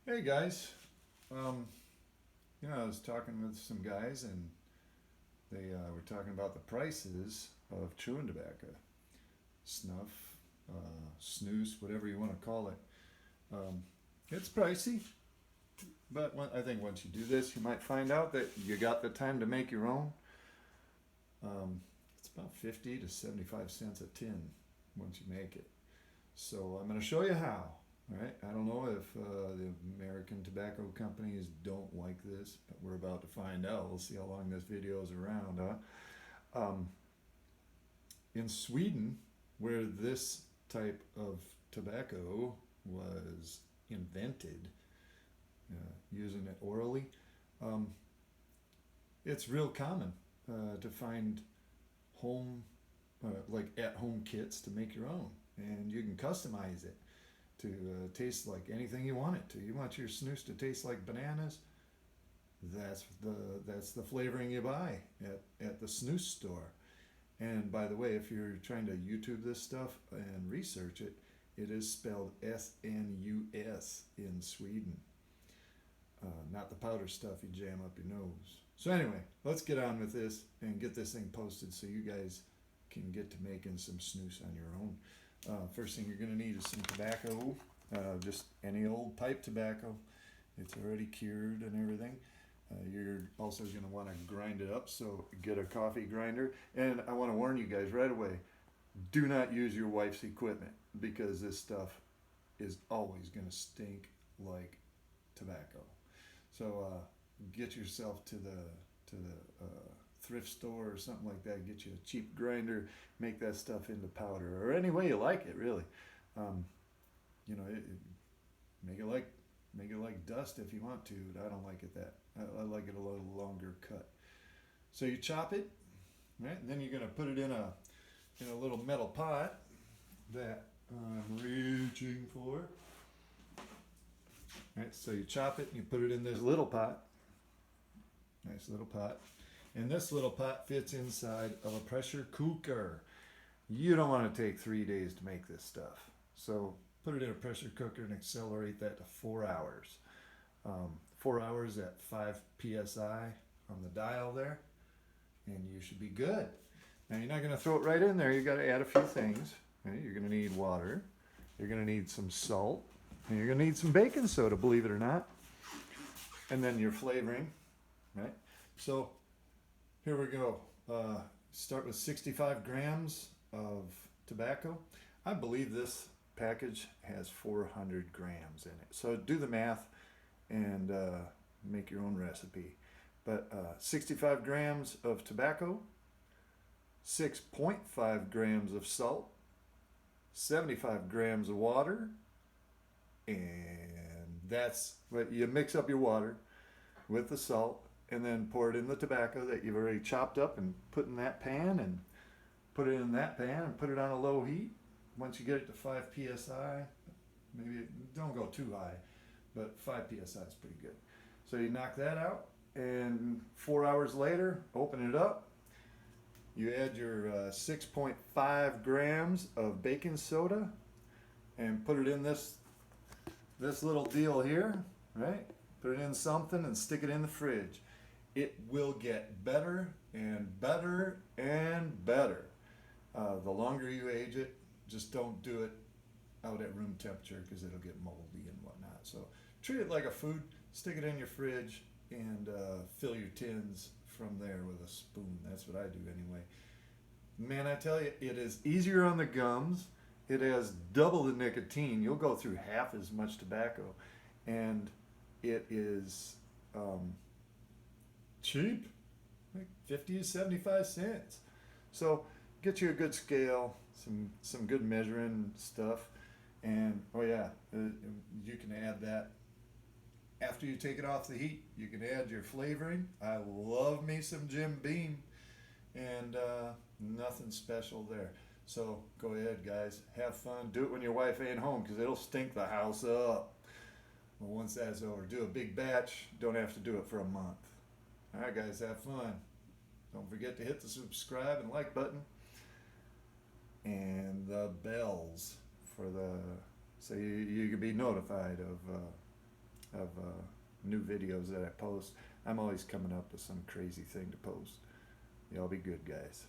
Hey guys, I was talking with some guys and they were talking about the prices of chewing tobacco, snuff, snus, whatever you want to call it. Um, it's pricey, but I think once you do this, you might find out that you got the time to make your own. It's about 50 to 75 cents a tin once you make it. So I'm going to show you how. All right. I don't know if the American tobacco companies don't like this, but we're about to find out. We'll see how long this video is around. Um, in Sweden, where this type of tobacco was invented, using it orally, um, it's real common to find home, like at-home kits to make your own, and you can customize it to taste like anything you want it to. You want your snus to taste like bananas? That's the flavoring you buy at the snus store. And by the way, if you're trying to YouTube this stuff and research it, it is spelled SNUS in Sweden. Not the powder stuff you jam up your nose. So anyway, let's get on with this and get this thing posted so you guys can get to making some snus on your own. First thing you're going to need is some tobacco, just any old pipe tobacco. It's already cured and everything. You're also going to want to grind it up, so get a coffee grinder. And I want to warn you guys right away, do not use your wife's equipment because this stuff is always going to stink like tobacco. So get yourself to the thrift store or something like that. Get you a cheap grinder, make that stuff into powder, or any way you like it, really. Make it like dust if you want to, but I don't like it that. I like it a little longer cut. So you chop it, right? And then you're going to put it in a little metal pot that I'm reaching for. Right, so you chop it and you put it in this little pot. Nice little pot. And this little pot fits inside of a pressure cooker. You don't want to take 3 days to make this stuff. So put it in a pressure cooker and accelerate that to 4 hours. 4 hours at 5 psi on the dial there. And you should be good. Now you're not going to throw it right in there. You've got to add a few things. Right? You're going to need water. You're going to need some salt. And you're going to need some baking soda, believe it or not. And then your flavoring. Right? So here we go. Start with 65 grams of tobacco. I believe this package has 400 grams in it. So do the math and make your own recipe. But 65 grams of tobacco, 6.5 grams of salt, 75 grams of water, and that's what you mix up your water with the salt, and then pour it in the tobacco that you've already chopped up and put in that pan, and put it in that pan and put it on a low heat. Once you get it to 5 psi, maybe don't go too high, but 5 psi is pretty good. So you knock that out, and 4 hours later, open it up. You add your 6.5 grams of baking soda and put it in this little deal here, right? Put it in something and stick it in the fridge. It will get better and better and better. The longer you age it, just don't do it out at room temperature because it'll get moldy and whatnot. So treat it like a food, stick it in your fridge, and fill your tins from there with a spoon. That's what I do anyway. Man, I tell you, it is easier on the gums. It has double the nicotine. You'll go through half as much tobacco. And it is cheap, like 50 to 75 cents. So get you a good scale, some good measuring stuff. And oh yeah, you can add that after you take it off the heat. You can add your flavoring. I love me some Jim Beam, and nothing special there. So go ahead, guys, have fun. Do it when your wife ain't home because it'll stink the house up. Well, once that's over, do a big batch. Don't have to do it for a month. All right, guys, have fun. Don't forget to hit the subscribe and like button and the bells so you can be notified of of new videos that I post. I'm always coming up with some crazy thing to post. Y'all be good, guys.